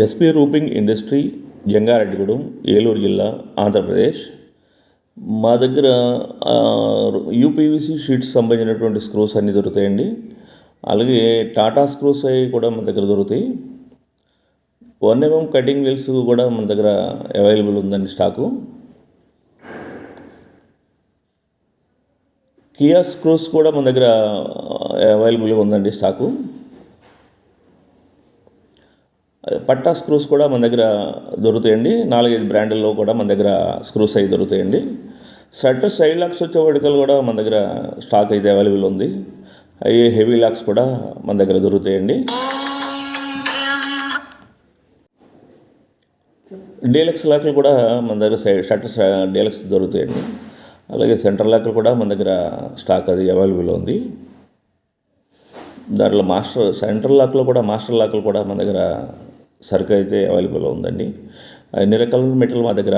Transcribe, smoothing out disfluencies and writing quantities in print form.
SP రూపింగ్ industry, Jangareddygudem, Eluru జిల్లా, ఆంధ్రప్రదేశ్. మా దగ్గర యూపీవీసీ షీట్స్ సంబంధించినటువంటి స్క్రూస్ అన్నీ దొరుకుతాయండి. అలాగే టాటా స్క్రూస్ అవి కూడా మన దగ్గర దొరుకుతాయి. 1mm కటింగ్ వీల్స్ కూడా మన దగ్గర అవైలబుల్ ఉందండి స్టాకు. కియా స్క్రూస్ కూడా మన దగ్గర అవైలబుల్గా ఉందండి స్టాకు. పట్టా స్క్రూస్ కూడా మన దగ్గర దొరుకుతాయండి. 4-5 బ్రాండ్లలో కూడా మన దగ్గర స్క్రూస్ అవి దొరుకుతాయండి. షట్టర్ సైడ్ లాక్స్ వచ్చే వర్టికల్ కూడా మన దగ్గర స్టాక్ అయితే అవైలబుల్ ఉంది. అవి హెవీ లాక్స్ కూడా మన దగ్గర దొరుకుతాయండి. డీలక్స్ లాక్లు కూడా మన దగ్గర షట్టర్ డీలక్స్ దొరుకుతాయండి. అలాగే సెంటర్ లాక్లు కూడా మన దగ్గర స్టాక్ అది అవైలబుల్ ఉంది. దాంట్లో సెంట్రల్ లాక్లో కూడా మాస్టర్ లాక్లు కూడా మన దగ్గర సరుకు అయితే అవైలబుల్ ఉందండి. అన్ని రకాల మెటీరియల్ మా దగ్గర